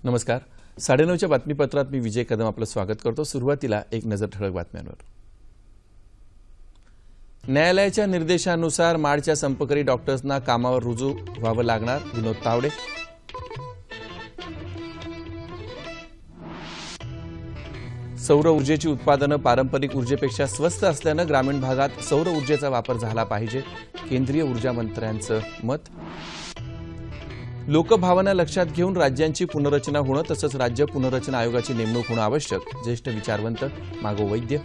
नमस्कार. 9:30च्या बातमीपत्रात मी विजय कदम आपलं स्वागत करतो. सुरुवातीला एक नजर ठळक बातम्यांवर. न्यायालयाच्या निर्देशानुसार माडच्या संपकरी डॉक्टर्सना कामावर रुजू व्हावं लागणार, विनोद तावडे. सौर ऊर्जेची उत्पादनं पारंपरिक ऊर्जेपेक्षा स्वस्त असल्यानं ग्रामीण भागात सौर ऊर्जेचा वापर झाला पाहिजे, केंद्रीय ऊर्जा मंत्र्यांचं मत. लोकभावना लक्षात घेऊन राज्यांची पुनर्रचना होणं तसंच राज्य पुनर्रचना आयोगाची नेमणूक होणं आवश्यक, ज्येष्ठ विचारवंत मागो वैद्य.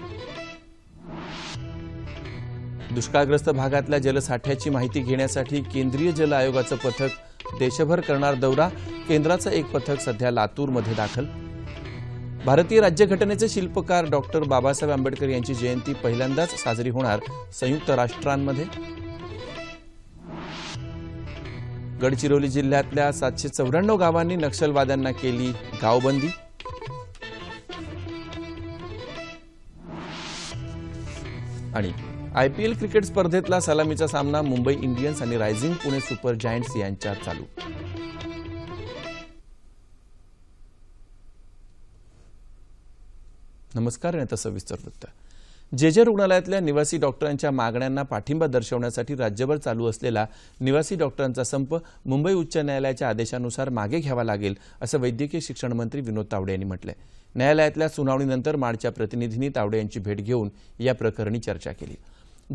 दुष्काळग्रस्त भागातल्या जलसाठ्याची माहिती घेण्यासाठी केंद्रीय जल आयोगाचं पथक देशभर करणार दौरा, केंद्राचं एक पथक सध्या लातूरमध्ये दाखल. भारतीय राज्यघटनेचे शिल्पकार डॉक्टर बाबासाहेब आंबेडकर यांची जयंती पहिल्यांदाच साजरी होणार संयुक्त राष्ट्रांमध्ये. गडचिरोली जिल्ह्यातल्या 794 गावांनी नक्षलवाद्यांना केली गावबंदी. आणि आयपीएल क्रिकेट स्पर्धेतला सलामीचा सामना मुंबई इंडियन्स आणि रायझिंग पुणे सुपर जायंट्स यांच्यात चालू. नमस्कार. आणि आता सविस्तर वृत्त. जे रुग्णालयातल्या निवासी डॉक्टरांच्या मागण्यांना पाठिंबा दर्शवण्यासाठी राज्यभर चालू असलेला निवासी डॉक्टरांचा संप मुंबई उच्च न्यायालयाच्या आदेशानुसार मागे घ्यावा लागेल, असं वैद्यकीय शिक्षण मंत्री विनोद तावडे यांनी म्हटलंय. न्यायालयातल्या सुनावणीनंतर माडच्या प्रतिनिधींनी तावडे यांची भेट घेऊन या प्रकरणी चर्चा केली.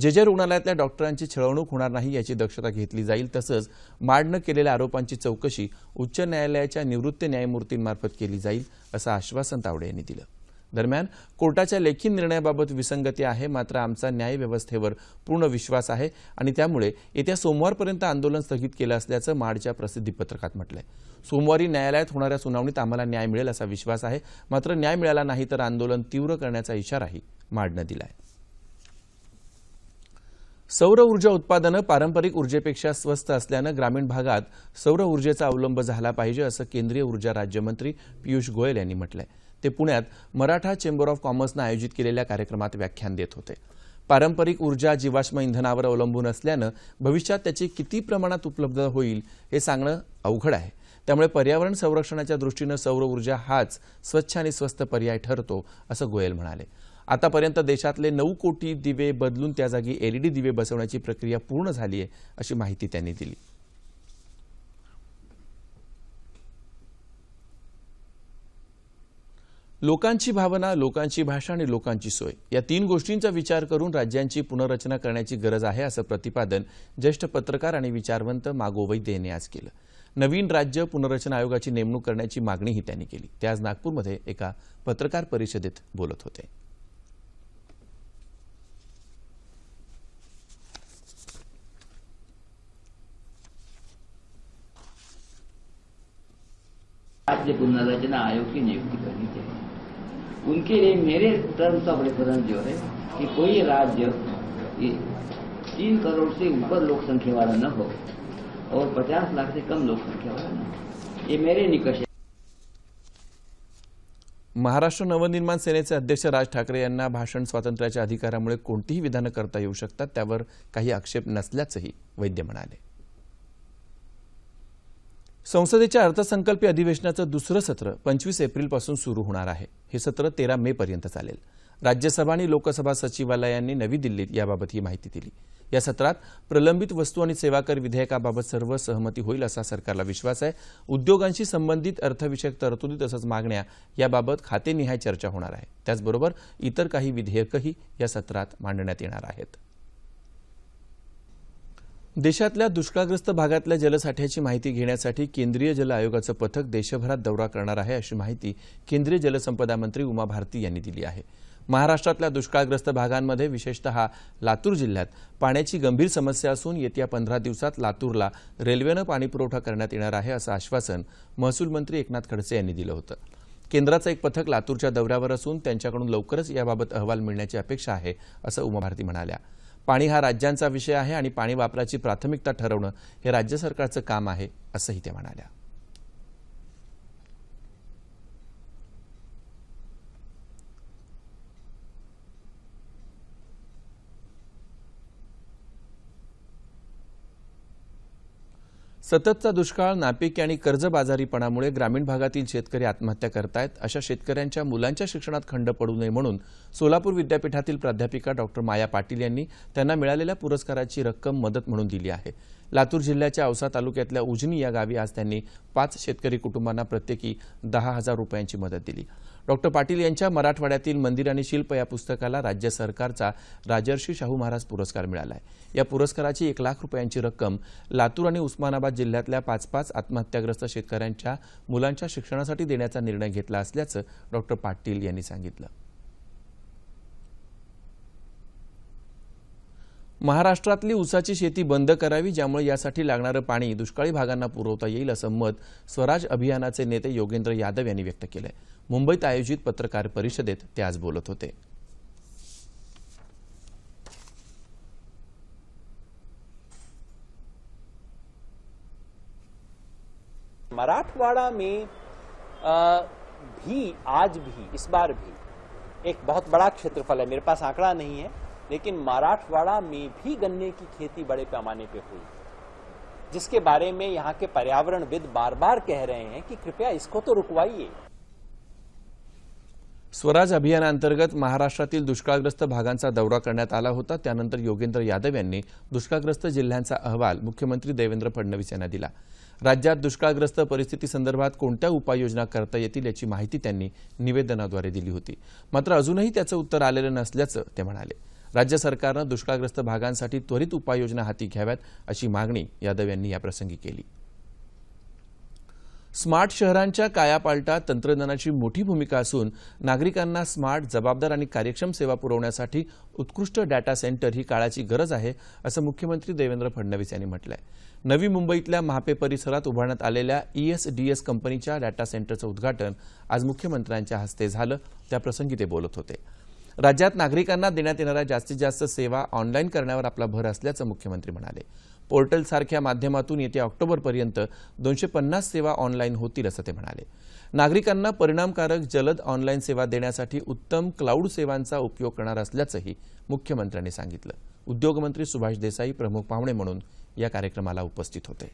जे रुग्णालयातल्या डॉक्टरांची छळवणूक होणार नाही याची दक्षता घेतली जाईल, तसंच माडनं केलेल्या आरोपांची चौकशी उच्च न्यायालयाच्या निवृत्त न्यायमूर्तींमार्फत केली जाईल, असं आश्वासन तावडे यांनी दिलं. दरम्यान कोर्टाच्या लेखी निर्णयाबाबत विसंगती आहे, मात्र आमचा न्याय व्यवस्थेवर पूर्ण विश्वास आहे आणि त्यामुळे येत्या सोमवारपर्यंत आंदोलन स्थगित केलं असल्याचं माडच्या प्रसिद्धीपत्रकात म्हटलंय. सोमवारी न्यायालयात होणाऱ्या सुनावणीत आम्हाला न्याय मिळेल असा विश्वास आहे, मात्र न्याय मिळाला नाही तर आंदोलन तीव्र करण्याचा इशाराही माडनं दिलाय. सौर ऊर्जा उत्पादनं पारंपरिक ऊर्जेपेक्षा स्वस्त असल्यानं ग्रामीण भागात सौर ऊर्जेचा अवलंब झाला पाहिजे, असं केंद्रीय ऊर्जा राज्यमंत्री पियुष गोयल यांनी म्हटलंय. ते पुण्यात मराठा चेंबर ऑफ कॉमर्सनं आयोजित केलेल्या कार्यक्रमात व्याख्यान देत होते. पारंपरिक ऊर्जा जीवाश्म इंधनावर अवलंबून असल्यानं भविष्यात त्याची किती प्रमाणात उपलब्ध होईल हे सांगणं अवघड आहे. त्यामुळे पर्यावरण संरक्षणाच्या दृष्टीनं सौर ऊर्जा हाच स्वच्छ आणि स्वस्त पर्याय ठरतो, असं गोयल म्हणाले. आतापर्यंत देशातले 9 कोटी दिवे बदलून त्या जागी एलईडी दिवे बसवण्याची प्रक्रिया पूर्ण झाली आहे, अशी माहिती त्यांनी दिली. लोकांची भावना, लोकांची भाषा आणि लोकांची सोय या 3 गोष्टींचा विचार करून राज्यांची पुनर्रचना करण्याची गरज आहे, असं प्रतिपादन ज्येष्ठ पत्रकार आणि विचारवंत मागो वैद्य यांनी आज केलं. नवीन राज्य पुनर्रचना आयोगाची नेमणूक करण्याची मागणीही त्यांनी केली. ते आज नागपूरमध्ये एका पत्रकार परिषदेत बोलत होते. राज्य पुनर्रचना आयोग की नियुक्ति करनी चाहिए. उनके लिए मेरे टर्म्स ऑफ रेफरेंस जो है कि कोई राज्य 3 करोड़ से ऊपर लोक संख्या वाला न हो और 50 लाख से कम लोक संख्या वाला न हो, ये मेरे निकष है. महाराष्ट्र नवनिर्माण सेनेचे अध्यक्ष राज ठाकरे यांना भाषण स्वातंत्र्याच्या अधिकारामुळे कोणतीही विधानं करता येऊ शकतात, त्यावर काही आक्षेप नसल्याचंही वैद्य म्हणाले. संसदेच्या अर्थसंकल्पीय अधिवेशनाचं दुसरं सत्र 25 एप्रिलपासून सुरू होणार आहे. हे सत्र 13 मे पर्यंत चालेल. राज्यसभा आणि लोकसभा सचिवालयांनी नवी दिल्लीत याबाबत ही माहिती दिली. या सत्रात प्रलंबित वस्तू आणि सेवा कर विधेयकाबाबत सर्व सहमती होईल असा सरकारला विश्वास आहे. उद्योगांशी संबंधित अर्थविषयक तरतुदी तसंच मागण्या याबाबत खातेनिहाय चर्चा होणार आहे. त्याचबरोबर इतर काही विधेयकही या सत्रात मांडण्यात येणार आहेत. देशातल्या दुष्काळग्रस्त भागातल्या जलसाठ्याची माहिती घेण्यासाठी केंद्रीय जल आयोगाचं पथक देशभरात दौरा करणार आहे, अशी माहिती केंद्रीय जलसंपदा मंत्री उमा भारती यांनी दिली आहे. महाराष्ट्रातल्या दुष्काळग्रस्त भागांमध्ये विशेषतः लातूर जिल्ह्यात पाण्याची गंभीर समस्या असून येत्या 15 दिवसात लातूरला रेल्वेनं पाणीपुरवठा करण्यात येणार आहे, असं आश्वासन महसूल मंत्री एकनाथ खडसे यांनी दिलं होतं. केंद्राचं एक पथक लातूरच्या दौऱ्यावर असून त्यांच्याकडून लवकरच याबाबत अहवाल मिळण्याची अपेक्षा आहे, असं उमा भारती म्हणाल्या. पाणी हा राज्यांचा विषय आहे आणि पाणी वापराची प्राथमिकता ठरवणं हे राज्य सरकारचं काम आहे, असंही त्या म्हणाल्या. सततचा दुष्काळ, नापीक आणि कर्जबाजारीपणामुळे ग्रामीण भागातील शेतकरी आत्महत्या करतायत. अशा शेतकऱ्यांच्या मुलांच्या शिक्षणात खंड पडू नये म्हणून सोलापूर विद्यापीठातील प्राध्यापिका डॉक्टर माया पाटील यांनी त्यांना मिळालेल्या पुरस्काराची रक्कम मदत म्हणून दिली आहे. लातूर जिल्ह्याच्या औसा तालुक्यातल्या उजनी या गावी आज त्यांनी 5 शेतकरी कुटुंबांना प्रत्येकी 10,000 रुपयांची मदत दिली. डॉक्टर पाटील यांच्या मराठवाड्यातील मंदिर आणि शिल्प या पुस्तकाला राज्य सरकारचा राजर्षी शाहू महाराज पुरस्कार मिळाला आहे. या पुरस्काराची 1 लाख रुपयांची रक्कम लातूर आणि उस्मानाबाद जिल्ह्यातल्या 5 आत्महत्याग्रस्त शेतकऱ्यांच्या मुलांच्या शिक्षणासाठी देण्याचा निर्णय घेतला असल्याचं डॉक्टर पाटील यांनी सांगितलं. महाराष्ट्रातली ऊसाची शेती बंद करावी, ज्यामुळे यासाठी लागणारं पाणी दुष्काळी भागांना पुरवता येईल, असं मत स्वराज अभियानाचे नेते योगेंद्र यादव यांनी व्यक्त केलंय. मुंबईत आयोजित पत्रकार परिषदेत ते आज बोलत होते. मराठवाड़ा में भी आज भी इस बार भी एक बहुत बड़ा क्षेत्रफल है, मेरे पास आंकड़ा नहीं है, लेकिन मराठवाड़ा में भी गन्ने की खेती बड़े पैमाने पे हुई, जिसके बारे में यहाँ के पर्यावरणविद बार बार कह रहे हैं कि कृपया इसको तो रुकवाइए. स्वराज अभियानांतर्गत महाराष्ट्रातील दुष्काळग्रस्त भागांचा दौरा करण्यात आला होता. त्यानंतर योगेंद्र यादव यांनी दुष्काळग्रस्त जिल्ह्यांचा अहवाल मुख्यमंत्री देवेंद्र फडणवीस यांना दिला. राज्यात दुष्काळग्रस्त परिस्थितीसंदर्भात कोणत्या उपाययोजना करता येतील याची माहिती त्यांनी निवेदनाद्वारे दिली होती. मात्र अजूनही त्याचं उत्तर आलेलं नसल्याचं ते म्हणाले. राज्य सरकारनं दुष्काळग्रस्त भागांसाठी त्वरित उपाययोजना हाती घ्याव्यात अशी मागणी यादव यांनी याप्रसंगी केली. स्मार्ट शहरांच्या कायापालटात तंत्रज्ञानाची मोठी भूमिका असून नागरिकांना स्मार्ट, जबाबदार आणि कार्यक्षम सेवा पुरवण्यासाठी उत्कृष्ट डाटा सेंटर ही काळाची गरज आहे, असं मुख्यमंत्री देवेंद्र फडणवीस यांनी म्हटलंय. नवी मुंबईतल्या महापे परिसरात उभारण्यात आलेल्या ESDS कंपनीच्या डाटा सेंटरचं उद्घाटन आज मुख्यमंत्र्यांच्या हस्ते झालं. त्याप्रसंगी ते बोलत होते. राज्यात नागरिकांना देण्यात येणाऱ्या जास्तीत जास्त सेवा ऑनलाईन करण्यावर आपला भर असल्याचं मुख्यमंत्री म्हणाले. पोर्टलसारख्या माध्यमातून येत्या ऑक्टोबरपर्यंत 250 सेवा ऑनलाईन होतील असं ते म्हणाले. नागरिकांना परिणामकारक जलद ऑनलाईन सेवा देण्यासाठी उत्तम क्लाउड सेवांचा उपयोग करणार असल्याचंही मुख्यमंत्र्यांनी सांगितलं. उद्योगमंत्री सुभाष देसाई प्रमुख पाहुणे म्हणून या कार्यक्रमाला उपस्थित होते.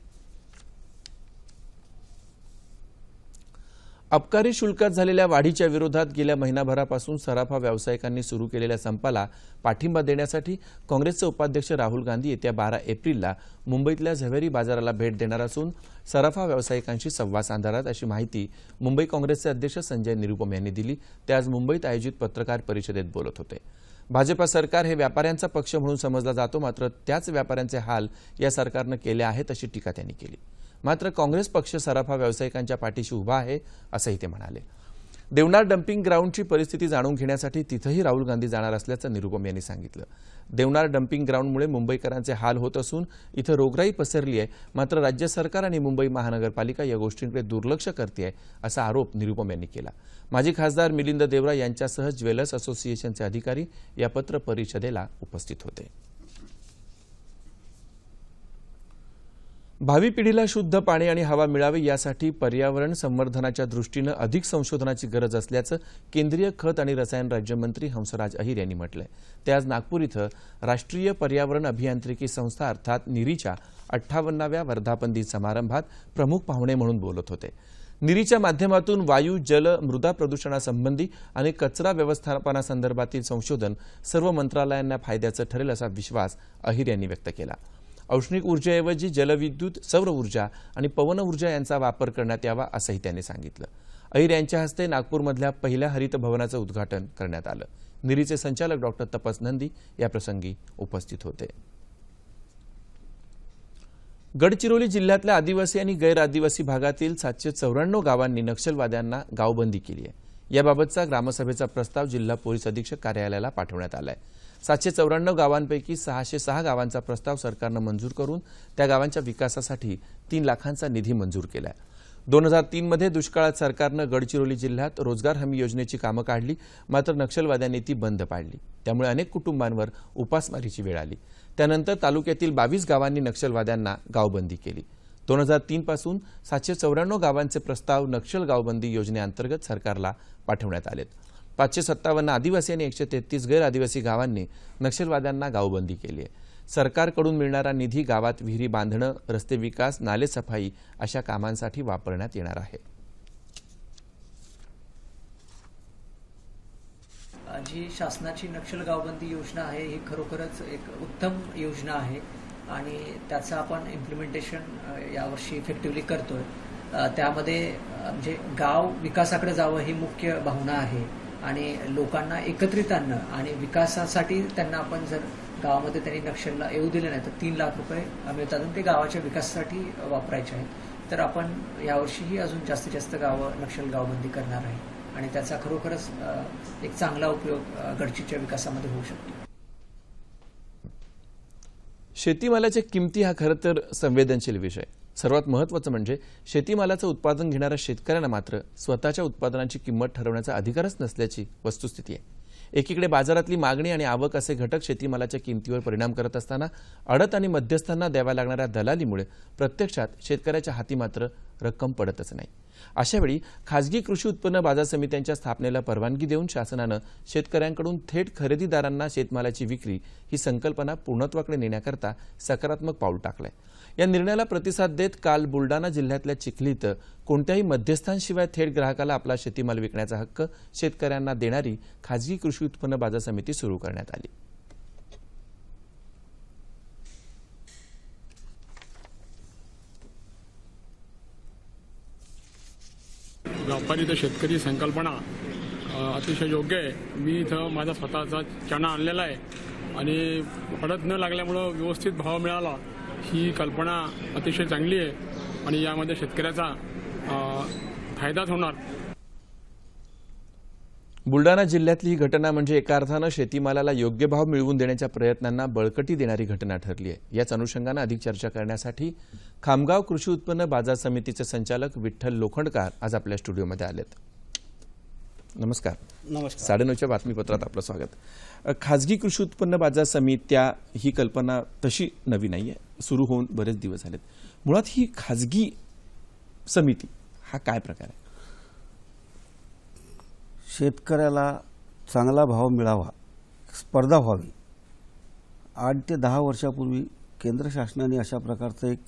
अबकारी शुल्कात झालेल्या वाढीच्या विरोधात गेल्या महिनाभरापासून सराफा व्यावसायिकांनी सुरू केलेल्या संपाला पाठिंबा देण्यासाठी काँग्रेसचे उपाध्यक्ष राहुल गांधी येत्या 12 एप्रिलला मुंबईतल्या झवेरी बाजाराला भेट देणार असून सराफा व्यावसायिकांशी संवाद साधणार अशी माहिती मुंबई काँग्रेसचे अध्यक्ष संजय निरुपम यांनी दिली. ते आज मुंबईत आयोजित पत्रकार परिषदेत बोलत होते. भाजपा सरकार हे व्यापाऱ्यांचा पक्ष म्हणून समजला जातो, मात्र त्याच व्यापाऱ्यांचे हाल या सरकारनं केले आहेत अशी टीका त्यांनी केली. मात्र काँग्रेस पक्ष सराफा व्यावसायिकांच्या पाठीशी उभा आहे असंही ते म्हणाले. देवनार डम्पिंग ग्राउंडची परिस्थिती जाणून घेण्यासाठी तिथंही राहुल गांधी जाणार असल्याचं निरुपम यांनी सांगितलं. देवनार डम्पिंग ग्राउंडमुळे मुंबईकरांचे हाल होत असून इथं रोगराई पसरली आहे, मात्र राज्य सरकार आणि मुंबई महानगरपालिका या गोष्टींकडे दुर्लक्ष करते असा आरोप निरुपम यांनी केला. माजी खासदार मिलिंद देवरा यांच्यासह ज्वेलर्स असोसिएशनचे अधिकारी या पत्र परिषदेला उपस्थित होते. भावी पिढीला शुद्ध पाणी आणि हवा मिळावी यासाठी पर्यावरण संवर्धनाच्या दृष्टीनं अधिक संशोधनाची गरज असल्याचं केंद्रीय खत आणि रसायन राज्यमंत्री हंसराज अहिर यांनी म्हटलंय. ते आज नागपूर इथं राष्ट्रीय पर्यावरण अभियांत्रिकी संस्था अर्थात निरीच्या 58व्या वर्धापन दिन समारंभात प्रमुख पाहुणे म्हणून बोलत होते. निरीच्या माध्यमातून वायू, जल, मृदा प्रदूषणासंबंधी आणि कचरा व्यवस्थापनासंदर्भातील संशोधन सर्व मंत्रालयांना फायद्याचं ठरेल असा विश्वास अहिर यांनी व्यक्त केला. औष्णिक ऊर्जेऐवजी जलविद्युत, सौर ऊर्जा आणि पवन ऊर्जा यांचा वापर करण्यात यावा असंही त्यांनी सांगितलं. अहिर यांच्या हस्ते नागपूरमधल्या पहिल्या हरित भवनाचं उद्घाटन करण्यात आलं. निरीचे संचालक डॉक्टर तपस नंदी याप्रसंगी उपस्थित होते. गडचिरोली जिल्ह्यातल्या आदिवासी आणि गैर आदिवासी भागातील 794 गावांनी नक्षलवाद्यांना गावबंदी केली आहे. याबाबतचा ग्रामसभेचा प्रस्ताव जिल्हा पोलीस अधीक्षक कार्यालयाला पाठवण्यात आला आहे. 794 गावांपैकी 606 गावांचा प्रस्ताव सरकारनं मंजूर करून त्या गावांच्या विकासासाठी 3 लाखांचा निधी मंजूर केला आहे. 2003 मध्ये दुष्काळात सरकारनं गडचिरोली जिल्ह्यात रोजगार हमी योजनेची कामं काढली, मात्र नक्षलवाद्यांनी ती बंद पाडली. त्यामुळे अनेक कुटुंबांवर उपासमारीची वेळ आली. त्यानंतर तालुक्यातील 22 गावांनी नक्षलवाद्यांना गावबंदी केली. 2003 पासून 794 गावांचे प्रस्ताव नक्षल गावबंदी योजनेअंतर्गत सरकारला पाठवण्यात आलेत. 557 आदिवासी आणि 133 गैर आदिवासी गावांनी नक्षलवाद्यांना गावबंदी केली आहे. सरकारकडून मिळणारा निधी गावात विहिरी बांधणं, रस्ते विकास, नाले सफाई अशा कामांसाठी वापरण्यात येणार आहे. जी शासनाची नक्षल गावबंदी योजना आहे ही खरोखरच एक उत्तम योजना आहे आणि त्याचं आपण इम्प्लिमेंटेशन यावर्षी इफेक्टिव्हली करतोय. त्यामध्ये म्हणजे गाव विकासाकडे जावं ही मुख्य भावना आहे आणि लोकांना एकत्रित आणणं आणि विकासासाठी त्यांना आपण जर गावामध्ये त्यांनी नक्षलला येऊ दिले नाही तर 3 लाख रुपये मिळतात आणि ते गावाच्या विकासासाठी वापरायचे आहेत. तर आपण यावर्षीही अजून जास्तीत जास्त गावं नक्षल गावबंदी करणार आहे आणि त्याचा खरोखरच एक चांगला उपयोग गडचिरोलीच्या विकासामध्ये होऊ शकतो. शेतीमालाच्या किमती हा खरं तर संवेदनशील विषय. सर्वात महत्त्वाचं म्हणजे शेतीमालाचं उत्पादन घेणाऱ्या शेतकऱ्यांना मात्र स्वतःच्या उत्पादनाची किंमत ठरवण्याचा अधिकारच नसल्याची वस्तुस्थिती आहे. एकीकडे बाजारातली मागणी आणि आवक असे घटक शेतीमालाच्या किमतीवर परिणाम करत असताना आडत आणि मध्यस्थांना द्याव्या लागणाऱ्या दलालीमुळे प्रत्यक्षात शेतकऱ्याच्या हाती मात्र रक्कम पडतच नाही. अशावेळी खासगी कृषी उत्पन्न बाजार समित्यांच्या स्थापनेला परवानगी देऊन शासनानं शेतकऱ्यांकडून थेट खरेदीदारांना शेतमालाची विक्री ही संकल्पना पूर्णत्वाकडे नेण्याकरता सकारात्मक पाऊल टाकलंय. या निर्णयाला प्रतिसाद देत काल बुलडाणा जिल्ह्यातल्या चिखलीत कोणत्याही मध्यस्थांशिवाय थेट ग्राहकाला आपला शेतीमाल विकण्याचा हक्क शेतकऱ्यांना देणारी खासगी कृषी उत्पन्न बाजार समिती सुरू करण्यात आली. व्यापारी ते शेतकरी संकल्पना अतिशय योग्य आहे. मी इथं माझा स्वतःचा चणा आणलेला आहे आणि पडत न लागल्यामुळं व्यवस्थित भाव मिळाला ही कल्पना अतिशय चांगली आहे आणि यामध्ये शेतकऱ्याचा फायदाच होणार. बुलडाणा जिल्ह्यातली ही घटना म्हणजे एका अर्थानं शेतीमालाला योग्य भाव मिळवून देण्याच्या प्रयत्नांना बळकटी देणारी घटना ठरली आहे. याच अनुषंगानं अधिक चर्चा करण्यासाठी खामगाव कृषी उत्पन्न बाजार समितीचे संचालक विठ्ठल लोखंडकर आज आपल्या स्टुडिओमध्ये आलेत. नमस्कार. नमस्कार. 9:30च्या बातमीपत्रात आपलं स्वागत. खासगी कृषी उत्पन्न बाजार समित्या ही कल्पना तशी नवी नाहीये, सुरू होऊन बरेच दिवस झालेत. मुळात ही खासगी समिती हा काय प्रकार आहे? शेतकऱ्याला चांगला भाव मिळावा, स्पर्धा व्हावी. 8 ते 10 वर्षापूर्वी केंद्र शासनाने अशा प्रकारचा एक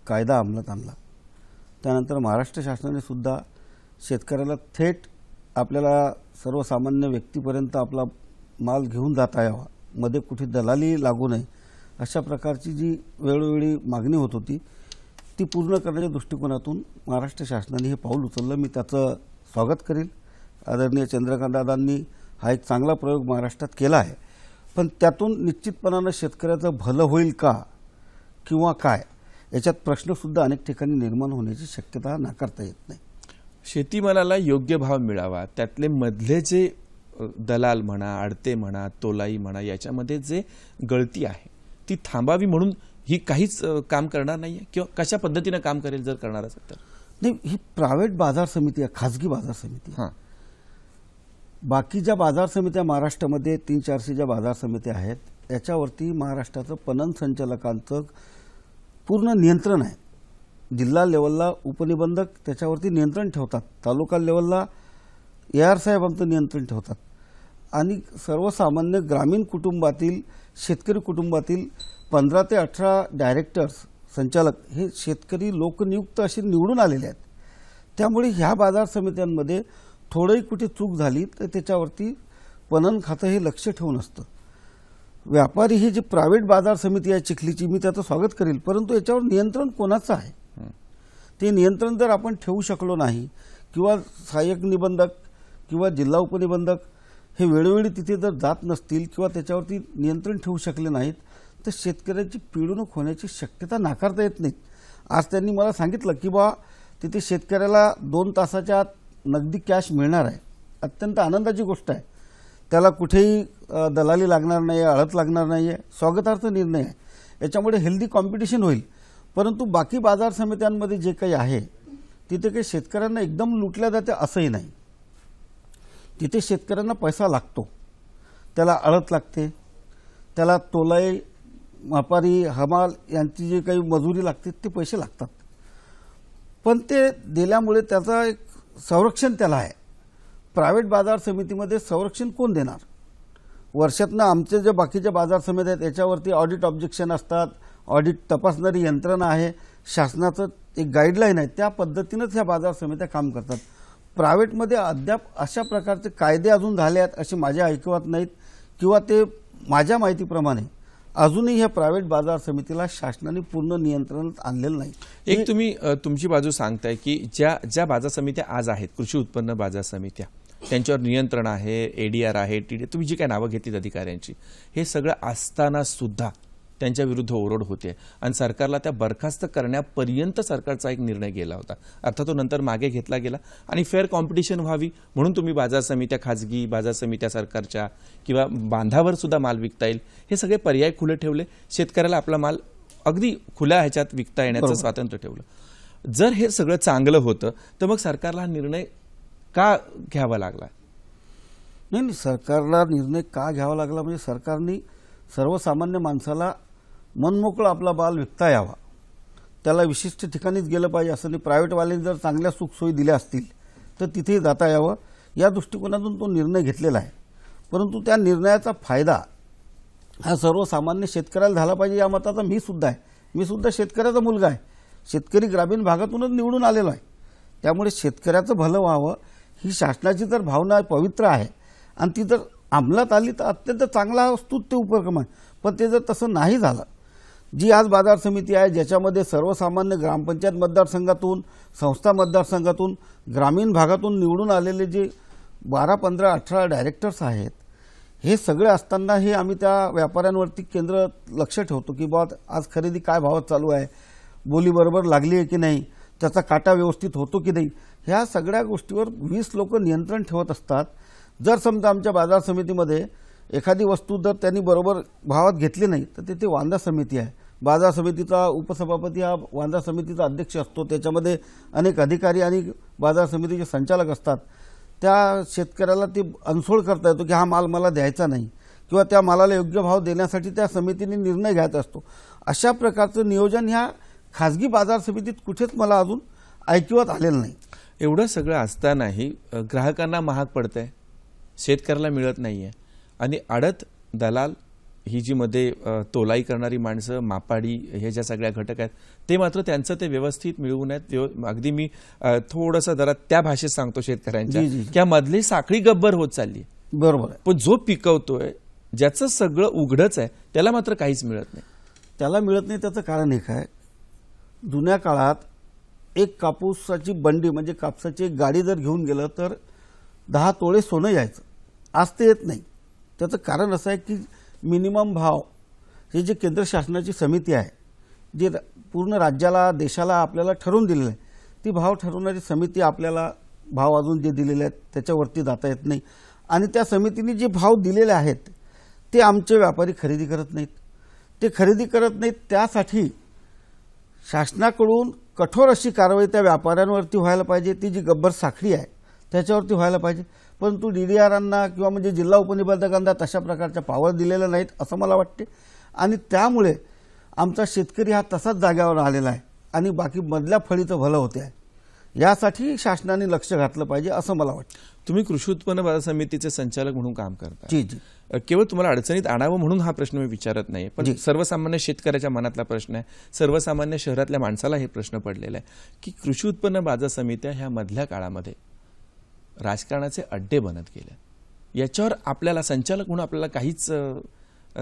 कायदा अंमलात आणला. त्यानंतर महाराष्ट्र शासनाने सुद्धा शेतकऱ्याला थेट आपल्याला सर्वसामान्य व्यक्तीपर्यंत आपला माल घेऊन जाता यावा, मध्ये कुठे दलाली लागू नये, अशा प्रकारची जी वेळोवेळी मागणी होत होती ती पूर्ण करण्याच्या दृष्टिकोनातून महाराष्ट्र शासनाने हे पाऊल उचललं. मी त्याचं स्वागत करेल. आदरणीय चंद्रकांतदादांनी हा एक चांगला प्रयोग महाराष्ट्रात केला आहे. पण त्यातून निश्चितपणानं शेतकऱ्याचं भलं होईल का किंवा काय याच्यात प्रश्नसुद्धा अनेक ठिकाणी निर्माण होण्याची शक्यता नाकारता येत नाही. शेतीमालाला योग्य भाव मिळावा, त्यातले मधले जे दलाल म्हणा, आडते म्हणा, तोलाई म्हणा, याच्यामध्ये जे गळती आहे ती थांबावी म्हणून ही काहीच काम करणार नाहीये किंवा कशा पद्धतीनं काम करेल जर करणार असेल तर? नाही, ही प्रायव्हेट बाजार समिती आहे, खाजगी बाजार समिती. हां, बाकी ज्या बाजार समित्या महाराष्ट्रामध्ये 300-400 ज्या बाजार समित्या आहेत याच्यावरती महाराष्ट्राचं पणन संचालकांचं पूर्ण नियंत्रण आहे. जिल्हा लेवलला उपनिबंधक त्याच्यावरती नियंत्रण ठेवतात, तालुका लेवलला AR साहेब आमचं नियंत्रण ठेवतात आणि सर्वसामान्य ग्रामीण कुटुंबातील शेतकरी कुटुंबातील 15 ते 18 डायरेक्टर्स संचालक हे शेतकरी लोकनियुक्त असे निवडून आलेले आहेत. त्यामुळे ह्या बाजार समित्यांमध्ये थोडंही कुठे चूक झाली तर त्याच्यावरती पणन खातं हे लक्ष ठेवून असतं. व्यापारी ही जी प्रायव्हेट बाजार समिती आहे चिखलीची, मी त्याचं स्वागत करेल, परंतु याच्यावर नियंत्रण कोणाचं आहे? ते नियंत्रण जर आपण ठेवू शकलो नाही किंवा सहाय्यक निबंधक किंवा जिल्हा उपनिबंधक हे वेळोवेळी तिथे जर जात नसतील किंवा त्याच्यावरती नियंत्रण ठेवू शकले नाहीत तर शेतकऱ्याची पिळवणूक होण्याची शक्यता नाकारता येत नाही. आज त्यांनी मला सांगितलं की बा तिथे शेतकऱ्याला 2 तासाच्या आत नगदी कॅश मिळणार आहे. अत्यंत आनंदाची गोष्ट आहे. त्याला कुठेही दलाली लागणार नाही, आळत लागणार नाही आहे. स्वागतार्थ निर्णय आहे. याच्यामुळे हेल्दी कॉम्पिटिशन होईल. परंतु बाकी बाजार समित्यांमध्ये जे काही आहे तिथे काही शेतकऱ्यांना एकदम लुटल्या जाते असंही नाही. तिथे शेतकऱ्यांना पैसा लागतो, त्याला आळत लागते, त्याला तोलाई, व्यापारी, हमाल यांची जी काही मजुरी लागते ते पैसे लागतात. पण ते दिल्यामुळे त्याचा एक संरक्षण त्याला आहे. प्रायव्हेट बाजार समितीमध्ये संरक्षण कोण देणार? वर्षातनं आमचे जे बाकीचे बाजार समिती आहेत याच्यावरती ऑडिट ऑब्जेक्शन असतात, ऑडिट तपासणारी यंत्रणा आहे, शासनाचं एक गाईडलाईन आहे, त्या पद्धतीनंच ह्या बाजार समित्या काम करतात. प्रायव्हेटमध्ये अद्याप अशा प्रकारचे कायदे अजून झाले आहेत असे माझ्या ऐकिवात नाहीत, किंवा ते माझ्या माहितीप्रमाणे अजूनही ह्या प्रायव्हेट बाजार समितीला शासनाने पूर्ण नियंत्रणात आणलेलं नाही. एक तुम्ही तुमची बाजू सांगताय की ज्या बाजार समित्या आज आहेत, कृषी उत्पन्न बाजार समित्या, त्यांच्यावर नियंत्रण आहे, एडीआर आहे, टीडी, तुम्ही जी काय नावं घेतलीत अधिकाऱ्यांची, हे सगळं असताना सुद्धा त्यांच्या विरुद्ध ओरड होते आणि सरकारला त्या बरखास्त करण्यापर्यंत सरकारचा एक निर्णय गेला होता. अर्थात तो नंतर मागे घेतला गेला आणि फेअर कॉम्पिटिशन व्हावी म्हणून तुम्ही बाजार समित्या, खाजगी बाजार समित्या सरकारच्या किंवा बांधावर सुद्धा माल विकता येईल हे सगळे पर्याय खुले ठेवले. शेतकऱ्याला आपला माल अगदी खुल्या ह्याच्यात विकता येण्याचं स्वातंत्र्य ठेवलं. जर हे सगळं चांगलं होतं तर मग सरकारला हा निर्णय का घ्यावा लागला? नाही, सरकारला निर्णय का घ्यावा लागला म्हणजे सरकारने सर्वसामान्य माणसाला मनमोकळं आपला माल विकता यावा, त्याला विशिष्ट ठिकाणीच गेलं पाहिजे असं नाही. प्रायव्हेटवाल्यांनी जर चांगल्या सुखसोयी दिल्या असतील तर तिथेही जाता यावं या दृष्टिकोनातून तो निर्णय घेतलेला आहे. परंतु त्या निर्णयाचा फायदा हा सर्वसामान्य शेतकऱ्याला झाला पाहिजे या मताचा मी सुद्धा आहे. मी सुद्धा शेतकऱ्याचा मुलगा आहे, शेतकरी ग्रामीण भागातूनच निवडून आलेलो आहे. त्यामुळे शेतकऱ्याचं भलं व्हावं ही शासनाची जर भावना पवित्र आहे आणि ती जर अंमलात आली तर अत्यंत चांगला स्तुत्य उपक्रम आहे. पण ते जर तसं नाही झालं, जी आज बाजार समिती आहे ज्याच्यामध्ये सर्वसामान्य ग्रामपंचायत मतदारसंघातून, संस्था मतदारसंघातून, ग्रामीण भागातून निवडून आलेले जे 12, 15, 18 डायरेक्टर्स आहेत, हे सगळे असताना हे आम्ही त्या व्यापाऱ्यांवरती केंद्र लक्ष ठेवतो की बा आज खरेदी काय भावात चालू आहे, बोली बरोबर लागली आहे की नाही, त्याचा काटा व्यवस्थित होतो की नाही, ह्या सगळ्या गोष्टीवर 20 लोक नियंत्रण ठेवत असतात. जर समजा आमच्या बाजार समितीमध्ये एखादी वस्तू जर त्यांनी बरोबर भावात घेतली नाही तर तिथे वांदा समिती आहे. बाजार समितीचा उपसभापती हा वांदा समितीचा अध्यक्ष असतो, त्याच्यामध्ये अनेक अधिकारी आणि बाजार समितीचे संचालक असतात. त्या शेतकऱ्याला ते अनसोड करता येतो की हा माल मला द्यायचा नाही किंवा त्या मालाला योग्य भाव देण्यासाठी त्या समितीने निर्णय घ्यायचा असतो. अशा प्रकारचं नियोजन ह्या खाजगी बाजार समितीत कुठेच मला अजून ऐकिवात आलेलं नाही. एवढं सगळं असतानाही ग्राहकांना महाग पडतंय, शेतकऱ्याला मिळत नाहीये आणि आडत, दलाल, ही जी मध्ये तोलाई करणारी माणसं, मापाडी, हे ज्या सगळ्या घटक आहेत ते मात्र त्यांचं ते व्यवस्थित मिळवून आहेत. अगदी मी थोडंसं जरा त्या भाषेत सांगतो शेतकऱ्यांच्या, त्या मधली साखळी गब्बर होत चालली. बरोबर आहे. पण जो पिकवतोय, ज्याचं सगळं उघडच आहे, त्याला मात्र काहीच मिळत नाही. त्याला मिळत नाही त्याचं कारण एक आहे, जुन्या काळात एक कापूसाची बंडी म्हणजे कापसाची एक गाडी जर घेऊन गेलं तर 10 तोळे सोनं यायचं. आज ते येत नाही. त्याचं कारण असं आहे की मिनिमम भाव हे जे केंद्र शासनाची समिती आहे, जे पूर्ण राज्याला, देशाला आपल्याला ठरवून दिलेलं आहे, ती भाव ठरवणारी समिती आपल्याला भाव अजून जे दिलेले आहेत त्याच्यावरती जाता येत नाही. आणि त्या समितीने जे भाव दिलेले आहेत ते आमचे व्यापारी खरेदी करत नाहीत. ते खरेदी करत नाहीत त्यासाठी शासनाकडून कठोर अशी कारवाई त्या व्यापाऱ्यांवरती व्हायला पाहिजे. ती जी गब्बर साखळी आहे त्याच्यावरती व्हायला पाहिजे. परंतु डीडीआरांना किंवा म्हणजे जिल्हा उपनिबंधकांना तशा प्रकारच्या पावर दिलेल्या नाहीत असं मला वाटते. आणि त्यामुळे आमचा शेतकरी हा तसाच जाग्यावर आलेला आहे आणि बाकी मधल्या फळीचं भलं होते आहे. यासाठी शासनाने लक्ष घातलं पाहिजे असं मला वाटतं. तुम्ही कृषी उत्पन्न बाजार समितीचे संचालक म्हणून काम करता. जी जी. केवळ तुम्हाला अडचणीत आणावं म्हणून हा प्रश्न मी विचारत नाही, पण सर्वसामान्य शेतकऱ्याच्या मनातला प्रश्न आहे, सर्वसामान्य शहरातल्या माणसाला हे प्रश्न पडलेला आहे की कृषी उत्पन्न बाजार समित्या ह्या मधल्या काळामध्ये राजकारणाचे अड्डे बनत गेले. याच्यावर आपल्याला संचालक म्हणून आपल्याला काहीच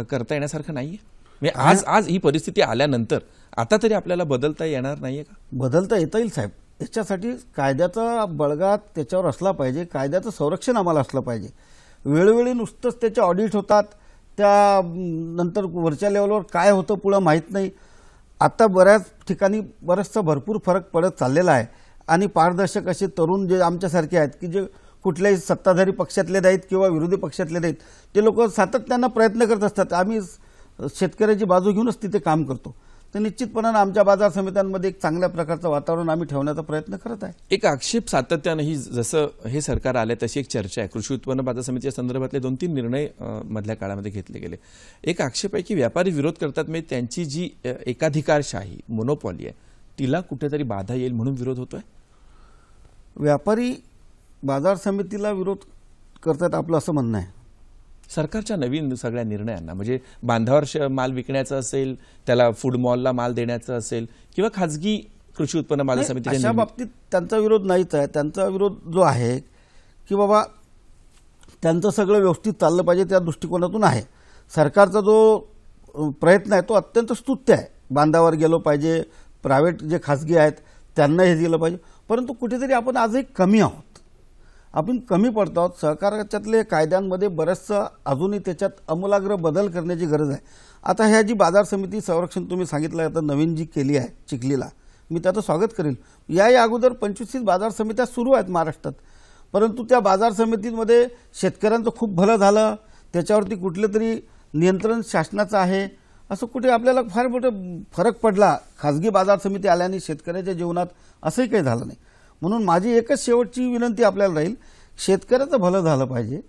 करता येण्यासारखं नाहीये. म्हणजे आज ही परिस्थिती आल्यानंतर आता तरी आपल्याला बदलता येणार नाहीये का? बदलता येता येईल साहेब. याच्यासाठी कायद्याचा बळगा त्याच्यावर असला पाहिजे, कायद्याचं संरक्षण आम्हाला असलं पाहिजे. वेळोवेळी नुसतंच त्याचे ऑडिट होतात, त्या नंतर वरच्या लेवलवर काय होतं पुढं माहीत नाही. आता बऱ्याच ठिकाणी बराचसा भरपूर फरक पडत चाललेला आहे आणि पारदर्शक असे तरुण जे आमच्यासारखे आहेत की जे कुठल्याही सत्ताधारी पक्षातले नाहीत किंवा विरोधी पक्षातले नाहीत, ते लोक सातत्यानं प्रयत्न करत असतात. आम्ही शेतकऱ्याची बाजू घेऊनच तिथे काम करतो. तर निश्चितपणाने आमच्या बाजार समित्यांमध्ये एक चांगल्या प्रकारचं वातावरण आम्ही ठेवण्याचा प्रयत्न करत आहे. एक आक्षेप सातत्यानं ही जसं हे सरकार आले तशी एक चर्चा आहे. कृषी उत्पन्न बाजार समितीच्या संदर्भातले 2-3 निर्णय मधल्या काळामध्ये घेतले गेले. एक आक्षेप आहे की व्यापारी विरोध करतात, म्हणजे त्यांची जी एकाधिकारशाही, मोनोपॉली आहे तिला कुठेतरी बाधा येईल म्हणून विरोध होतोय. व्यापारी बाजार समितीला विरोध करतात आपलं असं म्हणणं आहे. सरकारच्या नवीन सगळ्या निर्णयांना म्हणजे बांधावर माल विकण्याचा असेल, त्याला फूड मॉलला माल द्यायचा असेल किंवा खाजगी कृषी उत्पन्न बाजार अशा समितीच्या बाबतीत त्यांचा विरोध नाहीच आहे. त्यांचा विरोध जो आहे की बाबा त्यांचं सगळं व्यवस्थित चाललं पाहिजे त्या दृष्टिकोनातून आहे. सरकारचा जो प्रयत्न आहे तो अत्यंत स्तुत्य आहे. बांधावर गेलो पाहिजे, प्रायव्हेट जे खासगी आहेत त्यांना हे दिलं पाहिजे, परंतु कुठेतरी आपण आजही कमी आहोत. आपण कमी पडतो आहोत. सहकाराच्यातले कायद्यांमध्ये बरंचसं अजूनही त्याच्यात आमूलाग्र बदल करण्याची गरज आहे. आता ह्या जी बाजार समिती संरक्षण तुम्ही सांगितलं आता नवीन जी केली आहे चिखलीला, मी त्याचं स्वागत करेन. या अगोदर 25 बाजार समित्या सुरू आहेत महाराष्ट्रात, परंतु त्या बाजार समितीमध्ये शेतकऱ्यांचं खूप भलं झालं, त्याच्यावरती कुठलं तरी नियंत्रण शासनाचं आहे असं कुठे आपल्याला फार मोठं फरक पडला. खाजगी बाजार समिती आल्याने शेतकऱ्याच्या जीवनात असंही काही झालं नाही. म्हणून माझी एकच शेवटची विनंती आपल्याला राहील, शेतकऱ्याचं भलं झालं पाहिजे.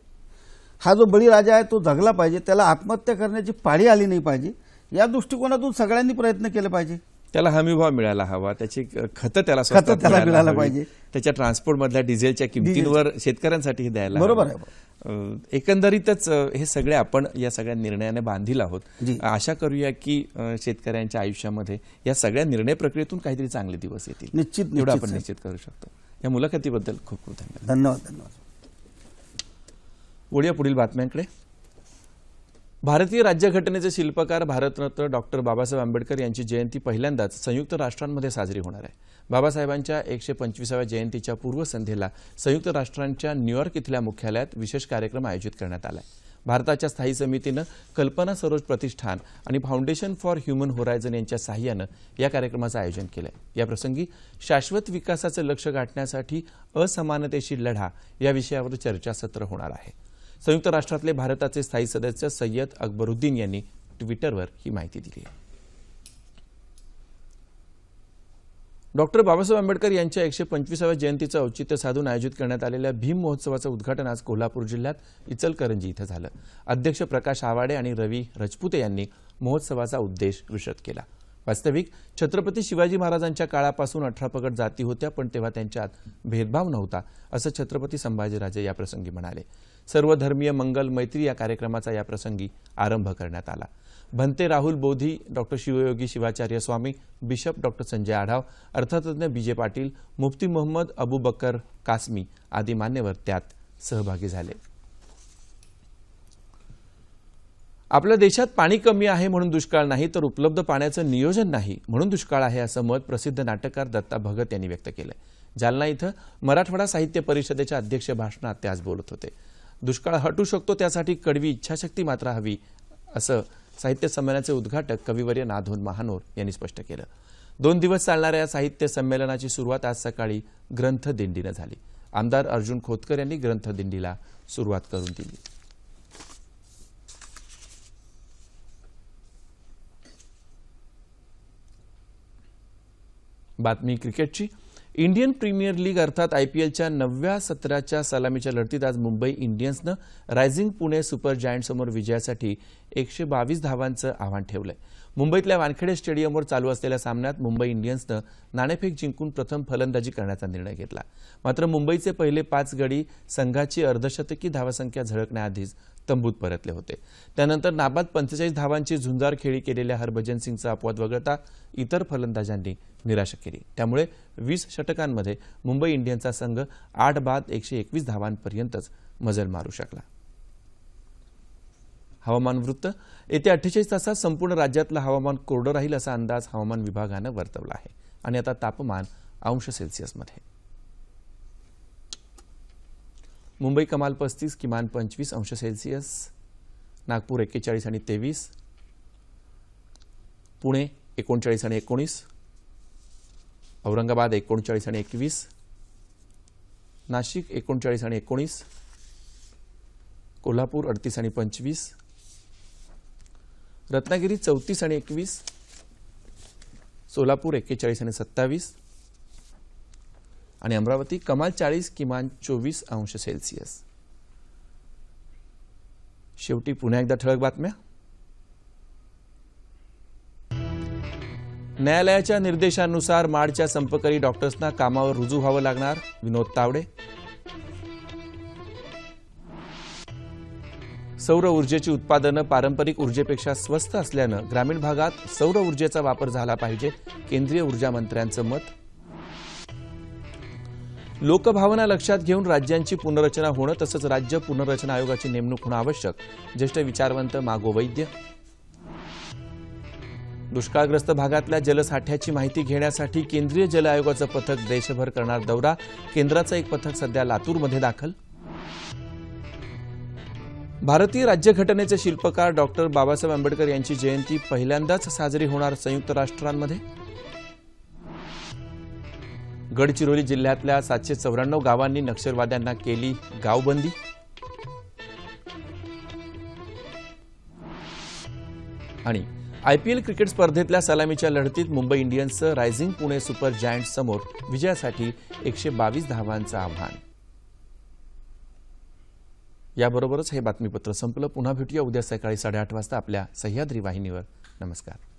हा जो बळीराजा आहे तो जगला पाहिजे, त्याला आत्महत्या करण्याची पाळी आली नाही पाहिजे. या दृष्टिकोनातून सगळ्यांनी प्रयत्न केले पाहिजे. त्याला हमीभाव मिळायला हवा, त्याची खतं त्याला खतं त्याला मिळायला पाहिजे. त्याच्या ट्रान्सपोर्ट मधल्या डिझेलच्या किमतींवर शेतकऱ्यांसाठी द्यायला बरोबर आहे. एकंदरीतच हे सगळे आपण या सगळ्या निर्णयाने बांधील आहोत. आशा करूया की शेतकऱ्यांच्या आयुष्यामध्ये या सगळ्या निर्णय प्रक्रियेतून काहीतरी चांगले दिवस येतील. निश्चित एवढं आपण निश्चित करू शकतो. या मुलाखतीबद्दल खूप खूप धन्यवाद. धन्यवाद. वळूया पुढील बातम्यांकडे. भारतीय राज्यघटनेचे शिल्पकार भारतरत्न डॉक्टर बाबासाहेब आंबेडकर यांची जयंती पहिल्यांदाच संयुक्त राष्ट्रांमध्ये साजरी होणार आहे. बाबासाहेबांच्या 125व्या जयंतीच्या पूर्वसंध्येला संयुक्त राष्ट्रांच्या न्यूयॉर्क इथल्या मुख्यालयात विशेष कार्यक्रम आयोजित करण्यात आला आहे. भारताच्या स्थायी समितीनं कल्पना सरोज प्रतिष्ठान आणि फाउंडेशन फॉर ह्युमन होरायझन यांच्या साहाय्यानं या कार्यक्रमाचं आयोजन केलं आहे. याप्रसंगी शाश्वत विकासाचं लक्ष्य गाठण्यासाठी असमानतेशी लढा या विषयावर चर्चासत्र होणार आहे. संयुक्त राष्ट्रातले भारताचे स्थायी सदस्य सय्यद अकबरुद्दीन यांनी ट्विटरवर ही माहिती दिली आहे. डॉक्टर बाबासाहेब आंबेडकर यांच्या 125व्या जयंतीचं औचित्य साधून आयोजित करण्यात आलेल्या भीम महोत्सवाचं उद्घाटन आज कोल्हापूर जिल्ह्यात इचलकरंजी इथं झालं. अध्यक्ष प्रकाश आवाडे आणि रवी रजपुते यांनी महोत्सवाचा उद्देश विशद केला. वास्तविक छत्रपती शिवाजी महाराजांच्या काळापासून 18 पगड जाती होत्या, पण तेव्हा त्यांच्यात भेदभाव नव्हता असं छत्रपती संभाजीराजे याप्रसंगी म्हणाले. सर्वधर्मीय मंगल मैत्री या कार्यक्रमाचा याप्रसंगी आरंभ करण्यात आला. Bhante Rahul Bodhi, doctor Shivyogi Shivacharya Swami, bishop doctor Sanjay Adhav, अर्थतज्ञ बीजे पाटील, मुफ्ती मोहम्मद अबू बकर कासमी आदी मान्यवर त्यात सहभागी झाले. आपल्या देशात पाणी कमी आहे म्हणून दुष्काळ नाही, तर उपलब्ध पाण्याचं नियोजन नाही म्हणून दुष्काळ आहे असं मत प्रसिद्ध नाटककार दत्ता भगत यांनी व्यक्त केलं. जालना इथं मराठवाडा साहित्य परिषदेच्या अध्यक्ष भाषणात ते आज बोलत होते. दुष्काळ हटू शकतो, त्यासाठी कडवी इच्छाशक्ती मात्र हवी असं साहित्य संमेलनाचे उद्घाटक कविवर्य नाधोन महानोर यांनी स्पष्ट केलं. 2 दिवस चालणाऱ्या या साहित्य संमेलनाची सुरुवात आज सकाळी ग्रंथदिंडीनं झाली. आमदार अर्जुन खोतकर यांनी ग्रंथदिंडीला सुरुवात करून दिली. बातमी क्रिकेटची. इंडियन प्रीमियर लीग अर्थात आयपीएलच्या 9व्या सत्राच्या सलामीच्या लढतीत आज मुंबई इंडियन्सनं रायझिंग पुणे सुपर जायंटसमोर विजयासाठी 122 धावांचं आव्हान ठेवलंय. मुंबईतल्या वानखेडे स्टेडियमवर चालू असलेल्या सामन्यात मुंबई इंडियन्सनं नाणेफेक जिंकून प्रथम फलंदाजी करण्याचा निर्णय घेतला. मात्र मुंबईचे पहिले 5 गडी संघाची अर्धशतकी धावसंख्या झळकण्याआधीच तंबूत परतले होते. त्यानंतर नाबाद 45 धावांची झुंजार खेळी केलेल्या हरभजन सिंगचा अपवाद वगळता इतर फलंदाजांनी निराशा केली. त्यामुळे 20 षटकांमध्ये मुंबई इंडियन्सचा संघ 8 बाद 121 धावांपर्यंतच मजल मारू शकला. हवामान वृत्त. येत्या 48 तासात संपूर्ण राज्यातलं हवामान कोरडं राहील असा अंदाज हवामान विभागानं वर्तवला आहे. आणि आता तापमान अंश सेल्सिअसमध्ये. मुंबई कमाल 35, किमान 25 अंश सेल्सिअस. नागपूर 41 आणि 23, पुणे 39 आणि 19, औरंगाबाद 39 आणि 21, नाशिक 39 आणि 19, कोल्हापूर 38 आणि 25, रत्नागिरी 34 आणि 21, सोलापूर 41 आणि 27 आणि अमरावती कमाल 40, किमान 24 अंश सेल्सिअस. शेवटी पुन्हा एकदा ठळक बातम्या. न्यायालयाच्या निर्देशानुसार माडच्या संपकरी डॉक्टर्सना कामावर रुजू व्हावं लागणार, विनोद तावडे. सौर ऊर्जेची उत्पादनं पारंपरिक ऊर्जेपेक्षा स्वस्त असल्यानं ग्रामीण भागात सौर ऊर्जेचा वापर झाला पाहिजे, केंद्रीय ऊर्जा मंत्र्यांचं मत. लोकभावना लक्षात घेऊन राज्यांची पुनर्रचना होणं तसंच राज्य पुनर्रचना आयोगाची नेमणूक होणं आवश्यक, ज्येष्ठ विचारवंत मागो वैद्य. दुष्काळग्रस्त भागातल्या जलसाठ्याची माहिती घेण्यासाठी केंद्रीय जल आयोगाचं पथक देशभर करणार दौरा, केंद्राचं एक पथक सध्या लातूरमध्ये दाखल. भारतीय राज्यघटनेचे शिल्पकार डॉक्टर बाबासाहेब आंबेडकर यांची जयंती पहिल्यांदाच साजरी होणार संयुक्त राष्ट्रांमध्ये. गडचिरोली जिल्ह्यातल्या 794 गावांनी नक्षलवाद्यांना केली गावबंदी. आणि आयपीएल क्रिकेट स्पर्धेतल्या सलामीच्या लढतीत मुंबई इंडियन्सचं रायझिंग पुणे सुपर जायंट्स समोर विजयासाठी 122 धावांचं आव्हान. याबरोबरच हे बातमीपत्र संपलं. पुन्हा भेटूया उद्या सकाळी 8:30 वाजता आपल्या सह्याद्री वाहिनीवर. नमस्कार.